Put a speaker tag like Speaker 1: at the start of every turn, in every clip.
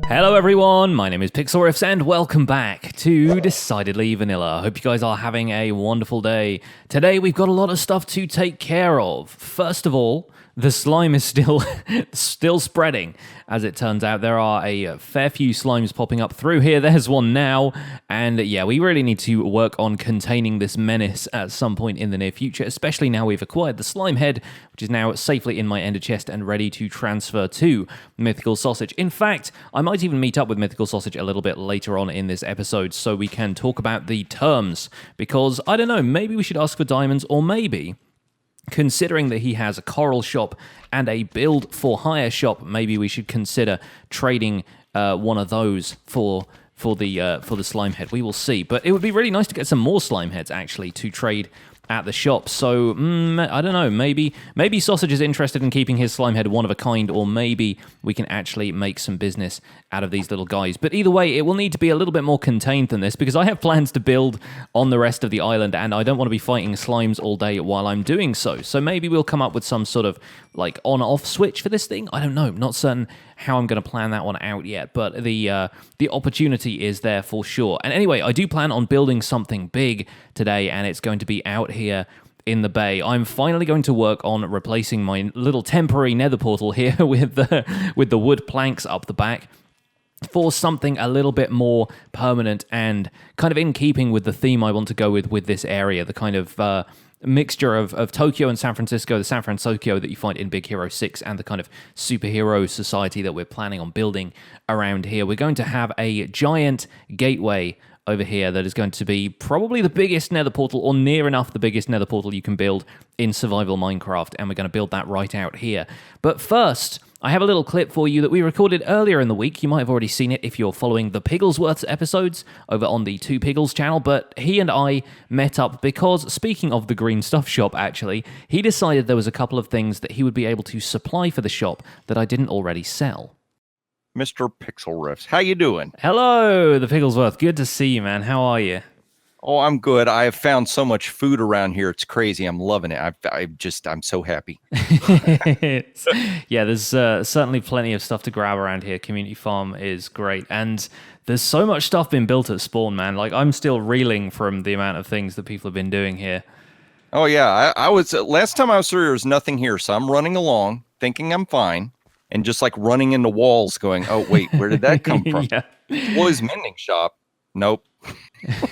Speaker 1: Hello everyone, my name is Pixlriffs and welcome back to Decidedly Vanilla. I hope you guys are having a wonderful day. Today we've got a lot of stuff to take care of. First of all, the slime is still spreading. As it turns out, there are a fair few slimes popping up through here. There's one now, and yeah, we really need to work on containing this menace at some point in the near future, especially now we've acquired the slime head, which is now safely in my ender chest and ready to transfer to MythicalSausage. In fact, I might even meet up with MythicalSausage a little bit later on in this episode so we can talk about the terms, because, I don't know, maybe we should ask for diamonds, or maybe, considering that he has a coral shop and a build for hire shop, maybe we should consider trading one of those for the slime head. We will see, but it would be really nice to get some more slime heads actually to trade at the shop. So I don't know, maybe Sausage is interested in keeping his slime head one of a kind, or maybe we can actually make some business out of these little guys. But either way, it will need to be a little bit more contained than this, because I have plans to build on the rest of the island, and I don't want to be fighting slimes all day while I'm doing so. So maybe we'll come up with some sort of like on-off switch for this thing. I don't know, not certain how I'm going to plan that one out yet, but the opportunity is there for sure. And anyway, I do plan on building something big today, and it's going to be out here in the bay. I'm finally going to work on replacing my little temporary nether portal here with the wood planks up the back for something a little bit more permanent and kind of in keeping with the theme I want to go with this area, the kind of mixture of Tokyo and San Francisco, the San Francisco that you find in Big Hero 6, and the kind of superhero society that we're planning on building around here. We're going to have a giant gateway over here that is going to be probably the biggest nether portal, or near enough the biggest nether portal you can build in survival Minecraft, and we're going to build that right out here. But first, I have a little clip for you that we recorded earlier in the week. You might have already seen it if you're following the Pigglesworth episodes over on the Two Piggles channel, but he and I met up because, speaking of the green stuff shop actually, he decided there was a couple of things that he would be able to supply for the shop that I didn't already sell.
Speaker 2: Mr. Pixlriffs, how you doing?
Speaker 1: Hello, the Pigglesworth. Good to see you, man. How are you?
Speaker 2: Oh, I'm good. I have found so much food around here. It's crazy. I'm loving it. I'm so happy.
Speaker 1: Yeah, there's certainly plenty of stuff to grab around here. Community farm is great. And there's so much stuff being built at spawn, man. Like, I'm still reeling from the amount of things that people have been doing here.
Speaker 2: Oh, yeah. I was, last time I was through, there was nothing here. So I'm running along, thinking I'm fine, and just like running into walls going, oh, wait, where did that come from?
Speaker 1: Yeah.
Speaker 2: Well, his mending shop. Nope.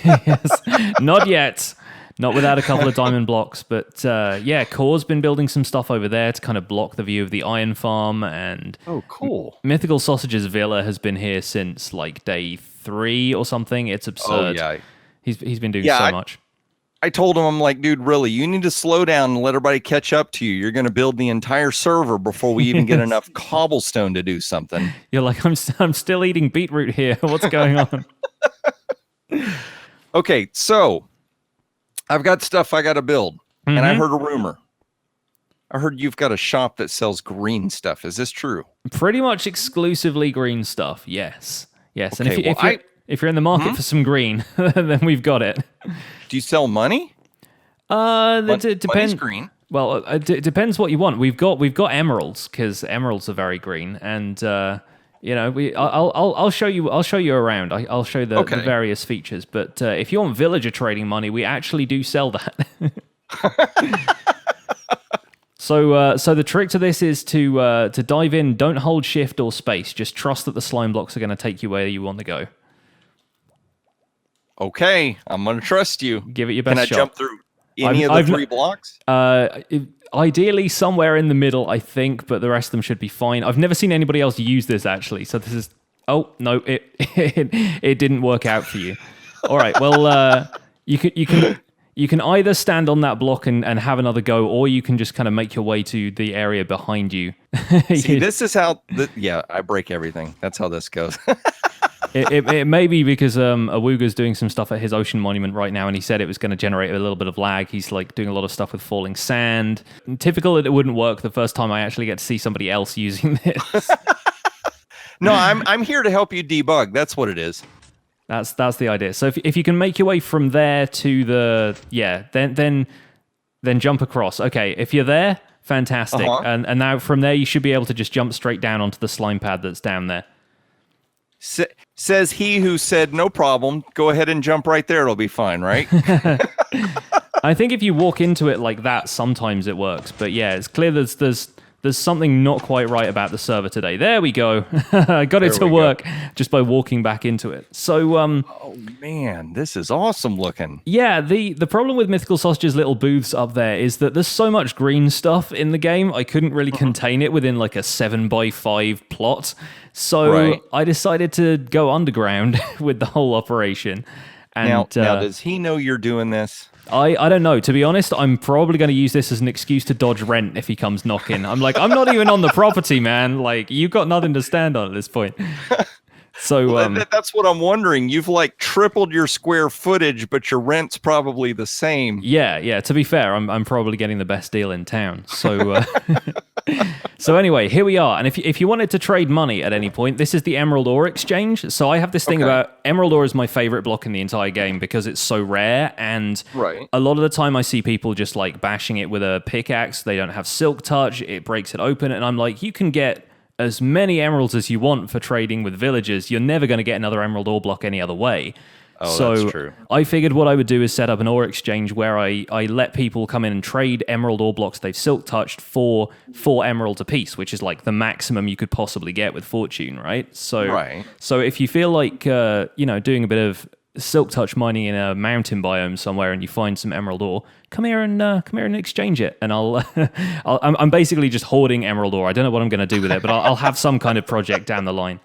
Speaker 1: Yes, not yet. Not without a couple of diamond blocks. But yeah, Core's been building some stuff over there to kind of block the view of the iron farm. And
Speaker 2: oh, cool.
Speaker 1: MythicalSausage's villa has been here since like day 3 or something. It's absurd.
Speaker 2: Oh, yeah.
Speaker 1: He's been doing so much.
Speaker 2: I told him, I'm like, dude, really, you need to slow down and let everybody catch up to you. You're going to build the entire server before we even get enough cobblestone to do something.
Speaker 1: You're like, I'm still eating beetroot here. What's going on?
Speaker 2: Okay, so I've got stuff I got to build, and I heard a rumor. I heard you've got a shop that sells green stuff. Is this true?
Speaker 1: Pretty much exclusively green stuff. Yes. Yes.
Speaker 2: Okay,
Speaker 1: and if you're in the market for some green, then we've got it.
Speaker 2: Do you sell money?
Speaker 1: It depends.
Speaker 2: Money's green.
Speaker 1: Well, it depends what you want. We've got emeralds, because emeralds are very green, and you know, I'll show you around. I'll show the various features. But if you want villager trading money, we actually do sell that. So the trick to this is to dive in. Don't hold shift or space. Just trust that the slime blocks are going to take you where you want to go.
Speaker 2: Okay, I'm going to trust you.
Speaker 1: Give it your best shot.
Speaker 2: Can I jump through any of the 3 blocks?
Speaker 1: Ideally somewhere in the middle, I think, but the rest of them should be fine. I've never seen anybody else use this, actually, so this is... Oh, no, it didn't work out for you. All right, well, you can either stand on that block and have another go, or you can just kind of make your way to the area behind you.
Speaker 2: See, this is how... yeah, I break everything. That's how this goes.
Speaker 1: It may be because Awuga's doing some stuff at his ocean monument right now, and he said it was going to generate a little bit of lag. He's like doing a lot of stuff with falling sand. Typical that it wouldn't work the first time I actually get to see somebody else using this.
Speaker 2: No, I'm here to help you debug. That's what it is.
Speaker 1: That's the idea. So if you can make your way from there to the then jump across. Okay, if you're there, fantastic. And now from there you should be able to just jump straight down onto the slime pad that's down there.
Speaker 2: Says he who said, no problem, go ahead and jump right there. It'll be fine, right?
Speaker 1: I think if you walk into it like that, sometimes it works. But yeah, it's clear there's something not quite right about the server today. There we go. I got it to work just by walking back into it. So,
Speaker 2: oh man, this is awesome looking.
Speaker 1: Yeah, the problem with Mythical Sausage's little booths up there is that there's so much green stuff in the game, I couldn't really contain it within like a 7x5 plot. So I decided to go underground with the whole operation. And
Speaker 2: now, does he know you're doing this?
Speaker 1: I don't know. To be honest, I'm probably going to use this as an excuse to dodge rent if he comes knocking. I'm like, I'm not even on the property, man. Like, you've got nothing to stand on at this point. So
Speaker 2: that's what I'm wondering. You've like tripled your square footage, but your rent's probably the same.
Speaker 1: Yeah. To be fair, I'm probably getting the best deal in town. So so anyway, here we are. And if you wanted to trade money at any point, this is the Emerald Ore Exchange. So I have this thing about Emerald Ore is my favorite block in the entire game because it's so rare. And a lot of the time I see people just like bashing it with a pickaxe. They don't have silk touch. It breaks it open. And I'm like, you can get as many emeralds as you want for trading with villagers. You're never going to get another emerald ore block any other way.
Speaker 2: Oh,
Speaker 1: so
Speaker 2: that's true.
Speaker 1: I figured what I would do is set up an ore exchange where I let people come in and trade emerald ore blocks they've silk touched for 4 emeralds a piece, which is like the maximum you could possibly get with fortune, right? So if you feel like doing a bit of silk touch mining in a mountain biome somewhere and you find some emerald ore, come here and exchange it, and I'm basically just hoarding emerald ore. I don't know what I'm going to do with it, but I'll have some kind of project down the line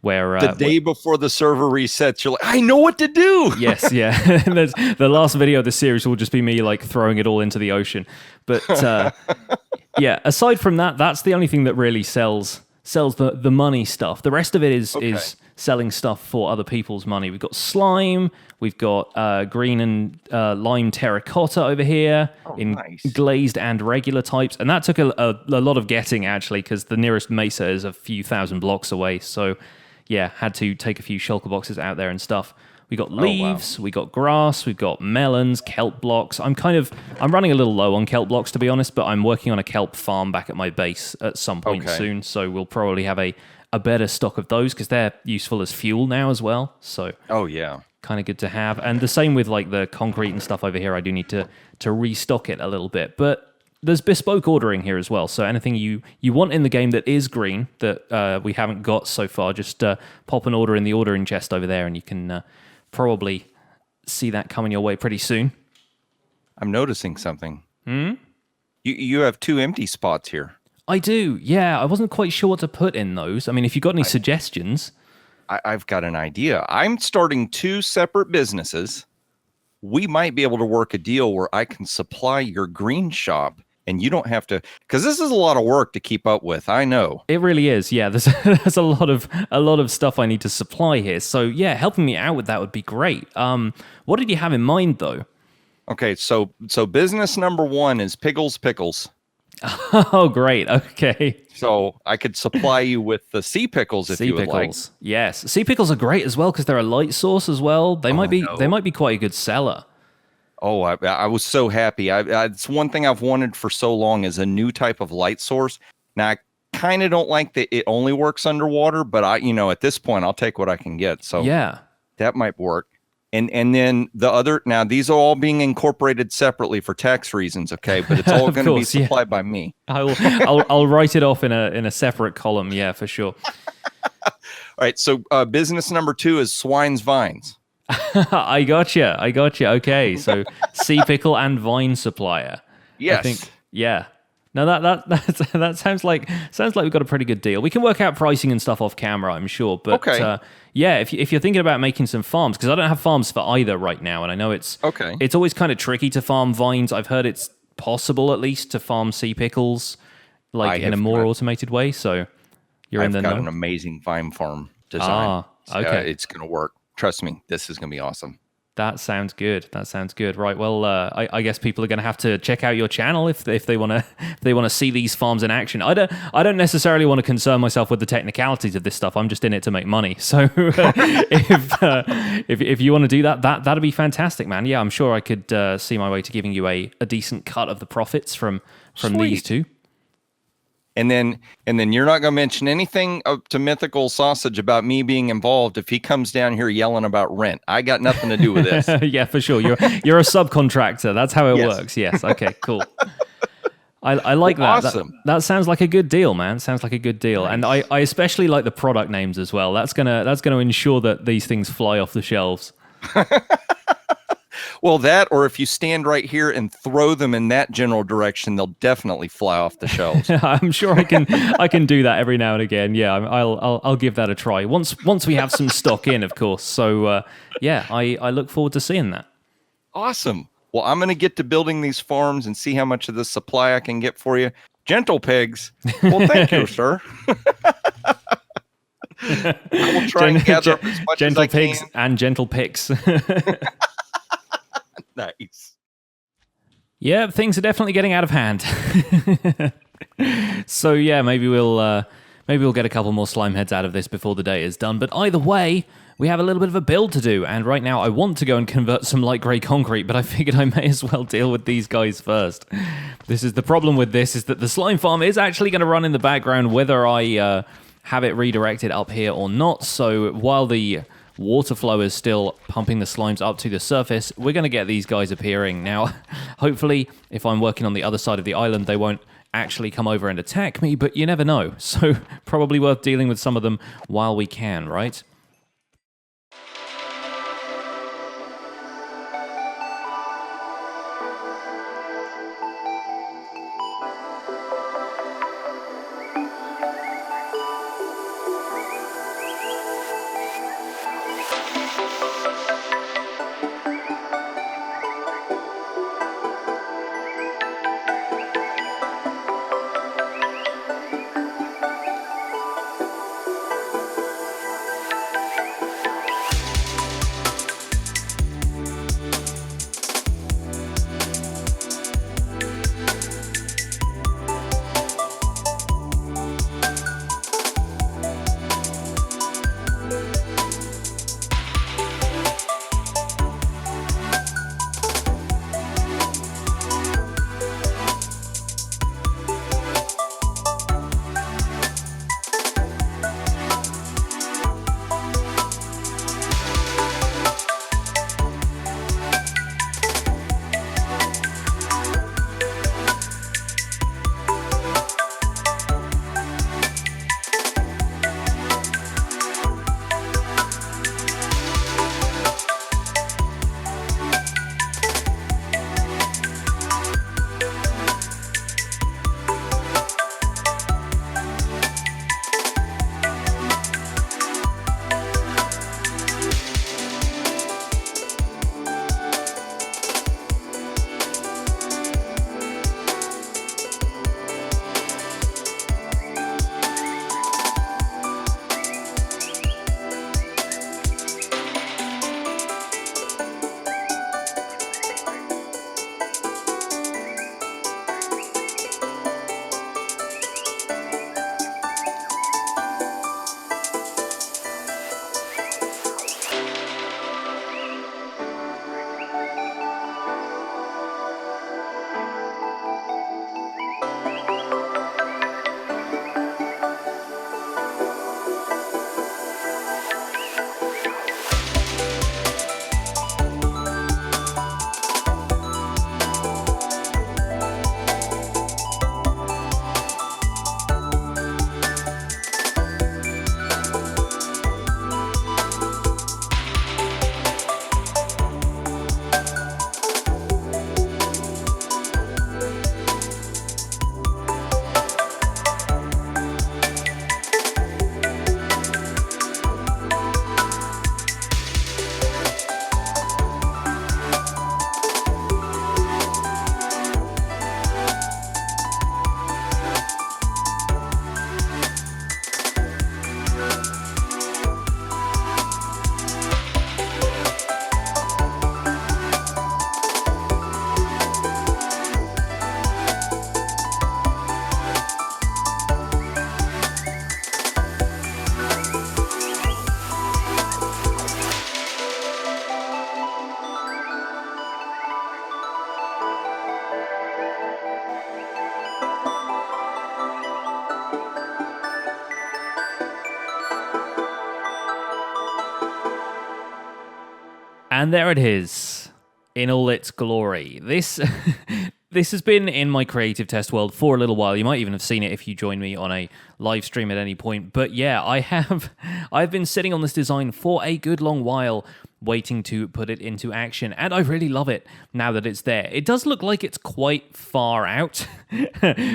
Speaker 1: where
Speaker 2: the day before the server resets, you're like, I know what to do.
Speaker 1: Yes, yeah. The last video of the series will just be me like throwing it all into the ocean. But yeah, aside from that, that's the only thing that really sells the money stuff. The rest of it is selling stuff for other people's money. We've got slime, we've got green and lime terracotta over here in glazed and regular types. And that took a lot of getting, actually, because the nearest mesa is a few thousand blocks away. So yeah, had to take a few shulker boxes out there and stuff. We got leaves, we got grass, we've got melons, kelp blocks. I'm running a little low on kelp blocks, to be honest, but I'm working on a kelp farm back at my base at some point soon. So we'll probably have a better stock of those because they're useful as fuel now as well. So kind of good to have. And the same with like the concrete and stuff over here. I do need to restock it a little bit, but there's bespoke ordering here as well. So anything you want in the game that is green that we haven't got so far, just pop an order in the ordering chest over there, and you can probably see that coming your way pretty soon.
Speaker 2: I'm noticing something. You have 2 empty spots here.
Speaker 1: I do, yeah. I wasn't quite sure what to put in those. I mean, if you got any suggestions.
Speaker 2: I've got an idea. I'm starting 2 separate businesses. We might be able to work a deal where I can supply your green shop and you don't have to, because this is a lot of work to keep up with. I know
Speaker 1: it really is. Yeah, there's a lot of stuff I need to supply here. So yeah, helping me out with that would be great. What did you have in mind though?
Speaker 2: Okay, so business number 1 is Pickles.
Speaker 1: Oh, great. Okay.
Speaker 2: So I could supply you with the sea pickles if you would like.
Speaker 1: Yes, sea pickles are great as well because they're a light source as well. They might be quite a good seller.
Speaker 2: Oh, I was so happy. It's one thing I've wanted for so long is a new type of light source. Now I kind of don't like that it only works underwater, but at this point I'll take what I can get. So yeah, that might work. And then the other, now these are all being incorporated separately for tax reasons, okay? But it's all going to be supplied by me.
Speaker 1: I'll write it off in a separate column, yeah, for sure.
Speaker 2: All right, so business number 2 is Swine's Vines.
Speaker 1: I gotcha. Okay, so sea pickle and vine supplier.
Speaker 2: Yes.
Speaker 1: I think, yeah. No, that sounds like we've got a pretty good deal. We can work out pricing and stuff off camera, I'm sure. But yeah, if you're thinking about making some farms, because I don't have farms for either right now, and I know it's always kind of tricky to farm vines. I've heard it's possible at least to farm sea pickles, like in a more automated way. So
Speaker 2: I've got an amazing vine farm design. It's going to work. Trust me, this is going to be awesome.
Speaker 1: That sounds good. Right. Well, I guess people are going to have to check out your channel if they want to see these farms in action. I don't necessarily want to concern myself with the technicalities of this stuff. I'm just in it to make money. So if you want to do that'd be fantastic, man. Yeah, I'm sure I could see my way to giving you a decent cut of the profits from these 2.
Speaker 2: And then you're not going to mention anything up to Mythical Sausage about me being involved if he comes down here yelling about rent. I got nothing to do with this.
Speaker 1: Yeah, for sure. You're a subcontractor. That's how it
Speaker 2: Yes.
Speaker 1: works. Yes. Okay, cool. I like that.
Speaker 2: Awesome.
Speaker 1: That sounds like a good deal, man. Sounds like a good deal.
Speaker 2: Nice.
Speaker 1: And I especially like the product names as well. That's gonna ensure that these things fly off the shelves.
Speaker 2: Well, that, or if you stand right here and throw them in that general direction, they'll definitely fly off the shelves.
Speaker 1: I'm sure I can do that every now and again. Yeah, I'll give that a try once we have some stock in, of course. So yeah, I look forward to seeing that.
Speaker 2: Awesome. Well, I'm going to get to building these farms and see how much of this supply I can get for you. Gentle pigs. Well, thank you, sir. I will try and gather up as much as I can.
Speaker 1: Gentle pigs and gentle picks.
Speaker 2: Nice.
Speaker 1: Yeah, things are definitely getting out of hand. So yeah, maybe we'll get a couple more slime heads out of this before the day is done. But either way, we have a little bit of a build to do, and right now I want to go and convert some light grey concrete, but I figured I may as well deal with these guys first. This is the problem with this, is that the slime farm is actually going to run in the background whether I have it redirected up here or not. So while the water flow is still pumping the slimes up to the surface, we're going to get these guys appearing. Now, hopefully, if I'm working on the other side of the island, they won't actually come over and attack me, but you never know. So probably worth dealing with some of them while we can, right? And there it is, in all its glory. This this has been in my creative test world for a little while. You might even have seen it if you join me on a live stream at any point. But yeah, I've been sitting on this design for a good long while, waiting to put it into action, and I really love it now that it's there. It does look like it's quite far out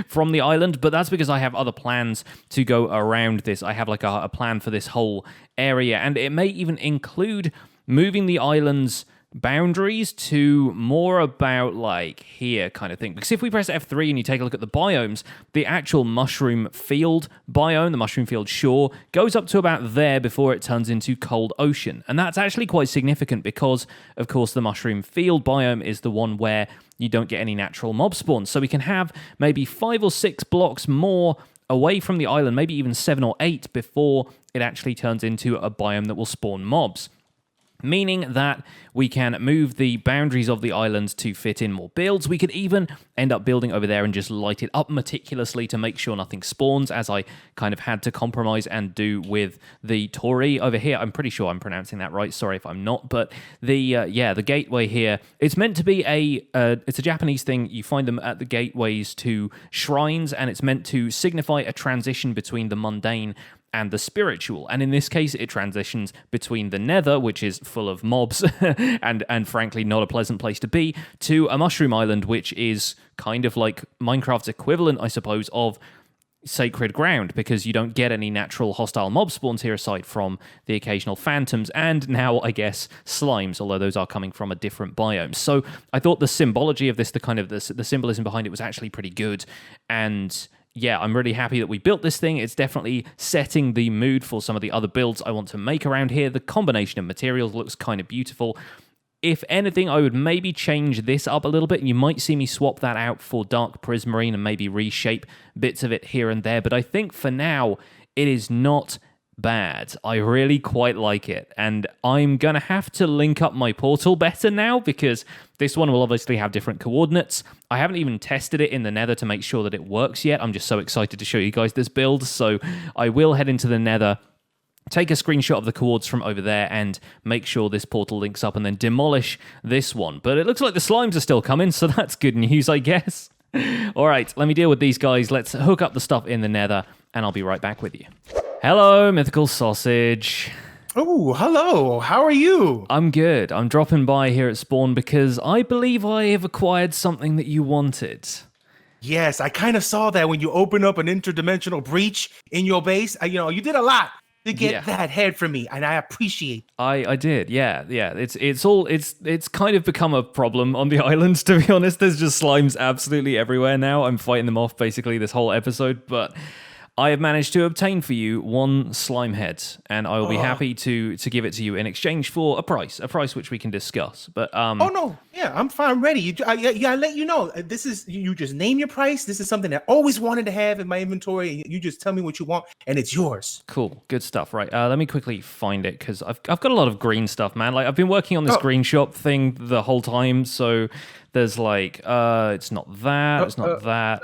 Speaker 1: from the island, but that's because I have other plans to go around this. I have like a plan for this whole area, and it may even include moving the island's boundaries to more about like here kind of thing. Because if we press F3 and you take a look at the biomes, the actual mushroom field biome, the mushroom field shore, goes up to about there before it turns into cold ocean. And that's actually quite significant because, of course, the mushroom field biome is the one where you don't get any natural mob spawns. So we can have maybe 5 or 6 blocks more away from the island, maybe even 7 or 8 before it actually turns into a biome that will spawn mobs. Meaning that we can move the boundaries of the island to fit in more builds. We could even end up building over there and just light it up meticulously to make sure nothing spawns, as I kind of had to compromise and do with the Torii over here. I'm pretty sure I'm pronouncing that right. Sorry if I'm not. But the gateway here, it's meant to be it's a Japanese thing. You find them at the gateways to shrines, and it's meant to signify a transition between the mundane and the spiritual. And in this case, it transitions between the Nether, which is full of mobs and frankly not a pleasant place to be, to a mushroom island, which is kind of like Minecraft's equivalent, I suppose, of sacred ground, because you don't get any natural hostile mob spawns here aside from the occasional phantoms and now, I guess, slimes, although those are coming from a different biome. So I thought the symbology of this, the symbolism behind it was actually pretty good. And yeah, I'm really happy that we built this thing. It's definitely setting the mood for some of the other builds I want to make around here. The combination of materials looks kind of beautiful. If anything, I would maybe change this up a little bit, and you might see me swap that out for dark prismarine and maybe reshape bits of it here and there. But I think for now, it is not bad. I really quite like it, and I'm gonna have to link up my portal better now, because this one will obviously have different coordinates. I haven't even tested it in the Nether to make sure that it works yet. I'm just so excited to show you guys this build, so I will head into the Nether, take a screenshot of the coords from over there, and make sure this portal links up, and then demolish this one. But it looks like the slimes are still coming, so that's good news, I guess. All right, let me deal with these guys. Let's hook up the stuff in the Nether, and I'll be right back with you. Hello, MythicalSausage.
Speaker 3: Oh, hello. How are you?
Speaker 1: I'm good. I'm dropping by here at spawn because I believe I have acquired something that you wanted.
Speaker 3: Yes, I kind of saw that when you opened up an interdimensional breach in your base. You did a lot to get that head from me, and I appreciate it.
Speaker 1: I did, yeah. It's kind of become a problem on the islands, to be honest. There's just slimes absolutely everywhere now. I'm fighting them off basically this whole episode, but I have managed to obtain for you 1 slime head, and I will be happy to give it to you in exchange for a price which we can discuss. But
Speaker 3: oh no, yeah, I'm fine, ready. I let you know. This is, you just name your price. This is something I always wanted to have in my inventory. You just tell me what you want, and it's yours.
Speaker 1: Cool, good stuff. Right, let me quickly find it, because I've got a lot of green stuff, man. Like, I've been working on this green shop thing the whole time, so there's like, it's not that, it's not that.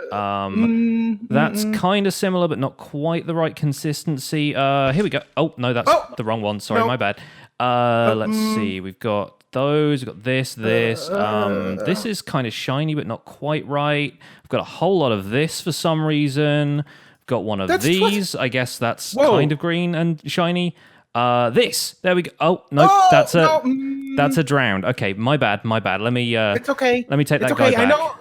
Speaker 1: That's kind of similar, but not quite the right consistency. Here we go. Oh, no, that's the wrong one. Sorry, my bad. Let's see. We've got those. We've got this. This is kind of shiny, but not quite right. I've got a whole lot of this for some reason. I've got one of these. I guess that's kind of green and shiny. This. There we go. Oh, no, that's a drowned. Okay, my bad. Let me
Speaker 3: it's okay.
Speaker 1: Let me take that guy back.
Speaker 3: I know.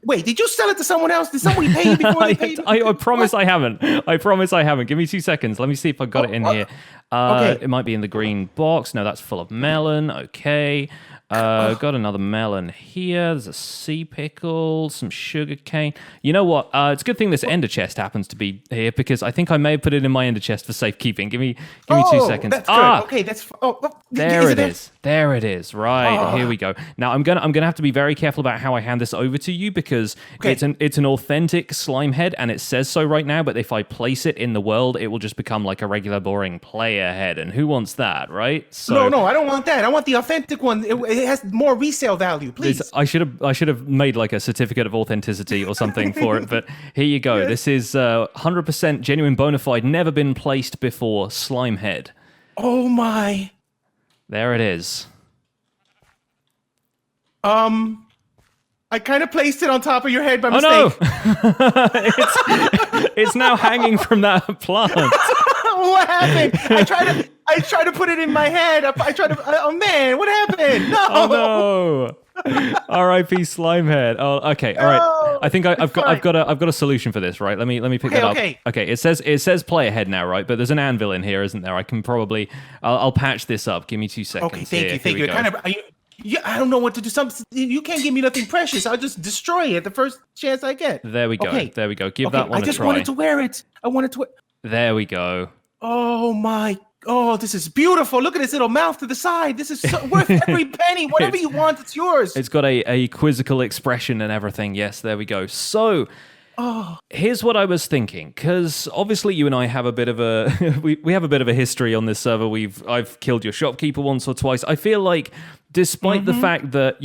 Speaker 3: Wait, did you sell it to someone else? Did somebody pay you before they paid you?
Speaker 1: I promise I haven't. I promise I haven't. Give me 2 seconds. Let me see if I got it in here. Okay. It might be in the green box. No, that's full of melon. Okay. Got another melon here. There's a sea pickle, some sugar cane. You know what? It's a good thing this ender chest happens to be here, because I think I may have put it in my ender chest for safekeeping. Give me 2 seconds.
Speaker 3: That's good. Okay, that's
Speaker 1: there it is. There it is. Right, here we go. Now I'm gonna have to be very careful about how I hand this over to you, because it's an authentic slime head, and it says so right now. But if I place it in the world, it will just become like a regular boring player head, and who wants that, right?
Speaker 3: So no, I don't want that. I want the authentic one. It has more resale value, please.
Speaker 1: I should have made like a certificate of authenticity or something for it, but here you go. Yes. This is 100% genuine, bona fide, never been placed before slime head.
Speaker 3: Oh my!
Speaker 1: There it is.
Speaker 3: I kind of placed it on top of your head by
Speaker 1: Oh
Speaker 3: mistake.
Speaker 1: no! it's now hanging from that plant.
Speaker 3: What happened? I tried to put it in my head. I tried to. Oh man, what happened? No.
Speaker 1: Oh no! R.I.P. Slimehead. Oh, okay. All right. I think I've got a solution for this. Right. Let me pick that up. Okay. It says play ahead now, right? But there's an anvil in here, isn't there? I can probably I'll patch this up. Give me 2 seconds.
Speaker 3: Okay. Thank you. I don't know what to do. You can't give me nothing precious. I'll just destroy it the first chance I get.
Speaker 1: There we go.
Speaker 3: Okay.
Speaker 1: There we go. Give that one a try.
Speaker 3: I just wanted to wear it. I wanted to.
Speaker 1: There we go.
Speaker 3: Oh my! Oh, this is beautiful. Look at this little mouth to the side. This is worth every penny. Whatever you want, it's yours.
Speaker 1: It's got a quizzical expression and everything. Yes, there we go. So, here's what I was thinking, because obviously you and I have a bit of a we have a bit of a history on this server. I've killed your shopkeeper once or twice. I feel like, despite the fact that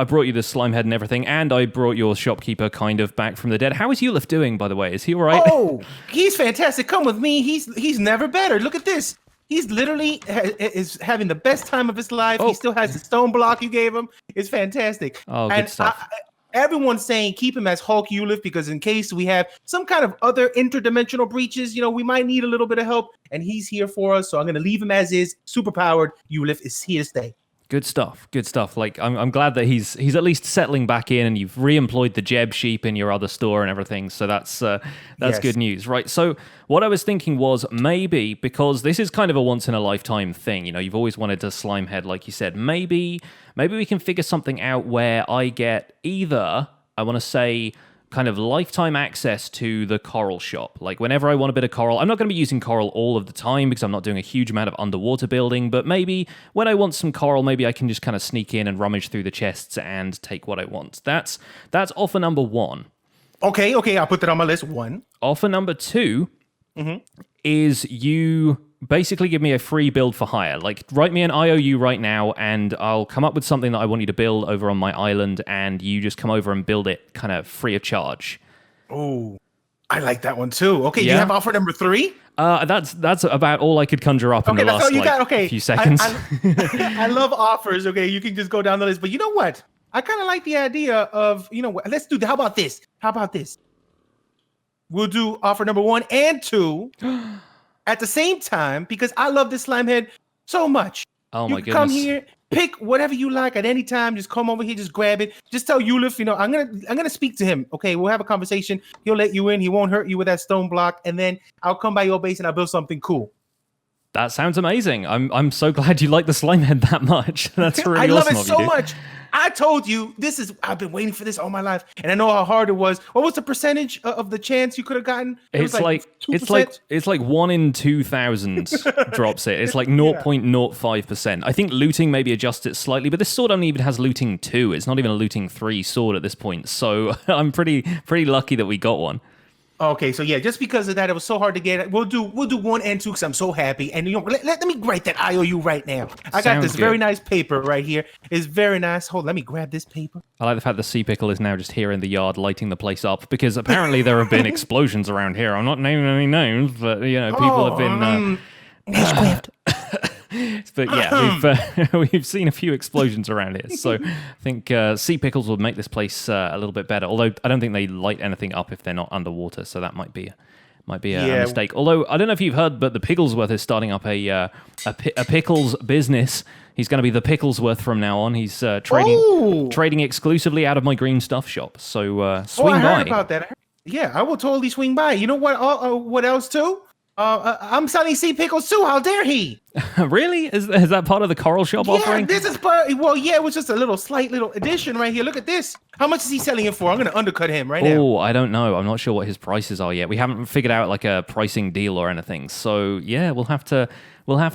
Speaker 1: I brought you the slime head and everything, and I brought your shopkeeper kind of back from the dead. How is Ulif doing, by the way? Is he all right?
Speaker 3: Oh, he's fantastic. Come with me. He's never better. Look at this. He's literally is having the best time of his life. He still has the stone block you gave him. It's fantastic.
Speaker 1: Oh, good stuff.
Speaker 3: Everyone's saying keep him as Hulk Ulif because in case we have some kind of other interdimensional breaches, we might need a little bit of help, and he's here for us. So I'm going to leave him as is. Superpowered Ulif is here to stay.
Speaker 1: Good stuff. Good stuff. Like I'm glad that he's at least settling back in, and you've re-employed the Jeb sheep in your other store and everything. So that's
Speaker 3: Yes.
Speaker 1: good news, right? So what I was thinking was maybe, because this is kind of a once in a lifetime thing. You've always wanted a slime head, like you said. Maybe we can figure something out where I get either, I want to say, kind of lifetime access to the coral shop. Like whenever I want a bit of coral, I'm not going to be using coral all of the time because I'm not doing a huge amount of underwater building, but maybe when I want some coral, maybe I can just kind of sneak in and rummage through the chests and take what I want. That's offer number 1.
Speaker 3: Okay, I'll put that on my list. 1.
Speaker 1: Offer number 2 is you basically give me a free build for hire. Like, write me an IOU right now, and I'll come up with something that I want you to build over on my island, and you just come over and build it kind of free of charge.
Speaker 3: Oh, I like that one too. Okay,
Speaker 1: Yeah?
Speaker 3: you have offer number 3?
Speaker 1: That's about all I could conjure up in the
Speaker 3: that's
Speaker 1: last
Speaker 3: all you got. Okay,
Speaker 1: few seconds.
Speaker 3: I love offers. Okay, you can just go down the list. But you know what? I kind of like the idea of, let's do that. How about this? We'll do offer number 1 and 2 at the same time because I love this slime head so much.
Speaker 1: Oh my goodness.
Speaker 3: Come here, pick whatever you like at any time. Just come over here, just grab it. Just tell Ulif, I'm gonna speak to him. Okay, we'll have a conversation. He'll let you in. He won't hurt you with that stone block, and then I'll come by your base and I'll build something cool.
Speaker 1: That sounds amazing. I'm so glad you like the slime head that much. That's really awesome.
Speaker 3: I love it
Speaker 1: of
Speaker 3: so
Speaker 1: you,
Speaker 3: much. I told you I've been waiting for this all my life, and I know how hard it was. What was the percentage of the chance you could have gotten?
Speaker 1: It's like 1 in 2,000 drops it. It's like 0.05%. I think looting maybe adjusts it slightly, but this sword only even has looting 2. It's not even a looting 3 sword at this point. So I'm pretty lucky that we got one.
Speaker 3: Okay, so yeah, just because of that, it was so hard to get. We'll do 1 and 2 because I'm so happy. And let me write that IOU right now. I got this very nice paper right here. It's very nice. Hold, let me grab this paper.
Speaker 1: I like the fact that Sea Pickle is now just here in the yard lighting the place up because apparently there have been explosions around here. I'm not naming any names, but people have been.
Speaker 3: Nashcraft.
Speaker 1: But yeah, we've seen a few explosions around here, so I think Sea Pickles will make this place a little bit better. Although I don't think they light anything up if they're not underwater, so that might be a mistake. Although I don't know if you've heard, but the Pigglesworth is starting up a pickles business. He's going to be the Picklesworth from now on. He's trading exclusively out of my green stuff shop. So swing
Speaker 3: I
Speaker 1: by.
Speaker 3: heard about that. Yeah, I will totally swing by. You know what? What else too? I'm selling sea pickles too. How dare he?
Speaker 1: Really? Is that part of the coral shop offering?
Speaker 3: This is part. Well, yeah, it was just a slight little addition right here. Look at this. How much is he selling it for? I'm going to undercut him right now.
Speaker 1: Oh, I don't know. I'm not sure what his prices are yet. We haven't figured out like a pricing deal or anything. So yeah, we'll have to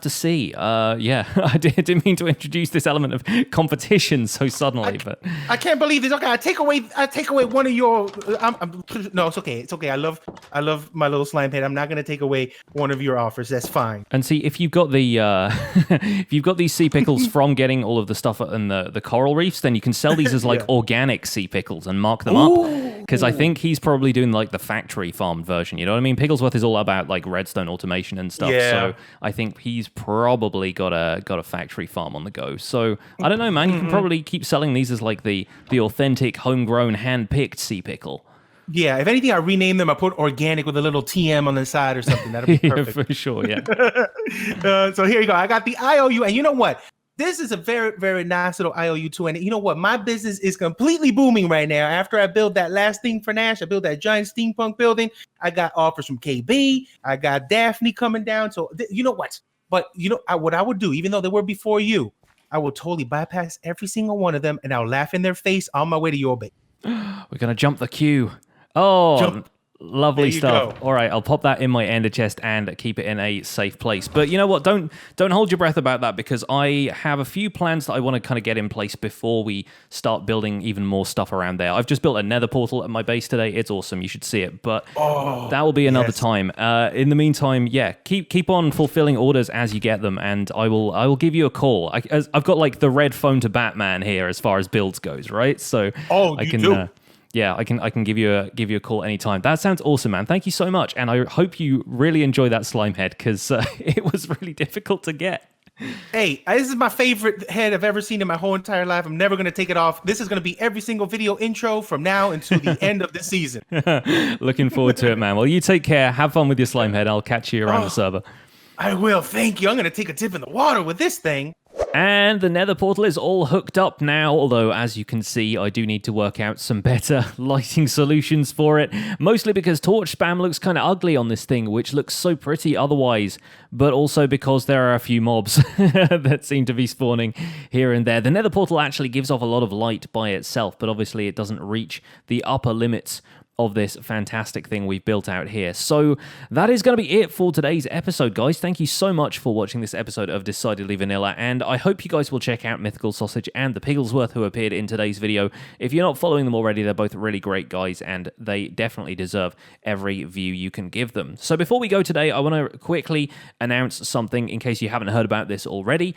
Speaker 1: see. Yeah, I didn't mean to introduce this element of competition so suddenly, but
Speaker 3: I can't believe this. Okay, I take away one of your. No, it's okay. It's okay. I love my little slime head. I'm not gonna take away one of your offers. That's fine.
Speaker 1: And see, if you've got the if you've got these sea pickles from getting all of the stuff in the coral reefs, then you can sell these as like organic sea pickles and mark them up. because I think he's probably doing like the factory farmed version. You know what I mean? Pigglesworth is all about like redstone automation and stuff.
Speaker 3: Yeah.
Speaker 1: So I think he's probably got a factory farm on the go. So I don't know, man. You can probably keep selling these as like the authentic, homegrown, hand-picked sea pickle.
Speaker 3: Yeah, if anything, I rename them. I put organic with a little TM on the side or something. That'd be perfect.
Speaker 1: Yeah, for sure, yeah.
Speaker 3: So here you go. I got the IOU. And you know what? This is a very, very nice little IOU too. And you know what? My business is completely booming right now. After I built that last thing for Nash, I built that giant steampunk building. I got offers from KB. I got Daphne coming down. So you know what? But you know what I would do, even though they were before you, I will totally bypass every single one of them and I'll laugh in their face on my way to your base.
Speaker 1: We're going to jump the queue. Oh, lovely stuff.
Speaker 3: Go.
Speaker 1: All right, I'll pop that in my ender chest and keep it in a safe place. But you know what? Don't hold your breath about that, because I have a few plans that I want to kind of get in place before we start building even more stuff around there. I've just built a Nether Portal at my base today. It's awesome. You should see it. But that will be another time. In the meantime, yeah, keep on fulfilling orders as you get them, and I will give you a call. I've got like the red phone to Batman here as far as builds goes, right? So I can. Yeah, I can give you a call anytime. That sounds awesome, man. Thank you so much, and I hope you really enjoy that slime head, because it was really difficult to get.
Speaker 3: Hey, this is my favorite head I've ever seen in my whole entire life. I'm never going to take it off. This is going to be every single video intro from now until the end of the season.
Speaker 1: Looking forward to it, man. Well, you take care. Have fun with your slime head. I'll catch you around the server.
Speaker 3: I will. Thank you. I'm going to take a dip in the water with this thing.
Speaker 1: And the Nether Portal is all hooked up now, although as you can see, I do need to work out some better lighting solutions for it, mostly because torch spam looks kind of ugly on this thing, which looks so pretty otherwise, but also because there are a few mobs that seem to be spawning here and there. The Nether Portal actually gives off a lot of light by itself, but obviously it doesn't reach the upper limits of this fantastic thing we've built out here. So that is going to be it for today's episode, guys. Thank you so much for watching this episode of Decidedly Vanilla, and I hope you guys will check out MythicalSausage and ThePigglesworth, who appeared in today's video. If you're not following them already, they're both really great guys, and they definitely deserve every view you can give them. So before we go today, I want to quickly announce something in case you haven't heard about this already.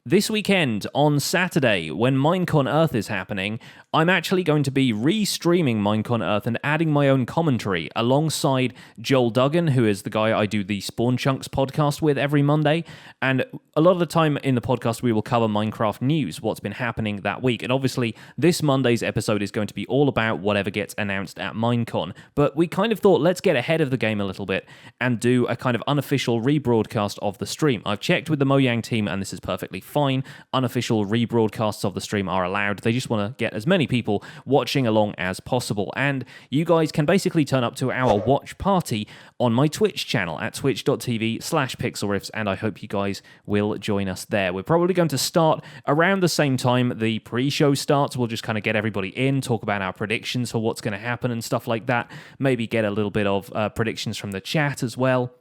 Speaker 1: This weekend, on Saturday, when Minecon Earth is happening, I'm actually going to be re-streaming Minecon Earth and adding my own commentary alongside Joel Duggan, who is the guy I do the Spawn Chunks podcast with every Monday. And a lot of the time in the podcast, we will cover Minecraft news, what's been happening that week. And obviously, this Monday's episode is going to be all about whatever gets announced at Minecon. But we kind of thought, let's get ahead of the game a little bit and do a kind of unofficial rebroadcast of the stream. I've checked with the Mojang team, and this is perfectly fine. Unofficial rebroadcasts of the stream are allowed. They just want to get as many people watching along as possible. And you guys can basically turn up to our watch party on my Twitch channel at twitch.tv/Pixlriffs, and I hope you guys will join us there. We're probably going to start around the same time the pre-show starts. We'll just kind of get everybody in, talk about our predictions for what's going to happen and stuff like that. Maybe get a little bit of predictions from the chat as well.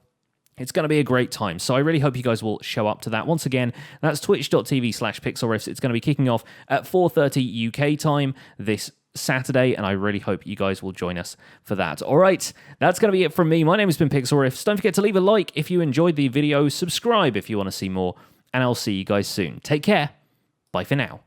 Speaker 1: It's going to be a great time, so I really hope you guys will show up to that. Once again, that's twitch.tv/Pixlriffs. It's going to be kicking off at 4:30 UK time this Saturday, and I really hope you guys will join us for that. All right, that's going to be it from me. My name has been Pixlriffs. Don't forget to leave a like if you enjoyed the video, subscribe if you want to see more, and I'll see you guys soon. Take care. Bye for now.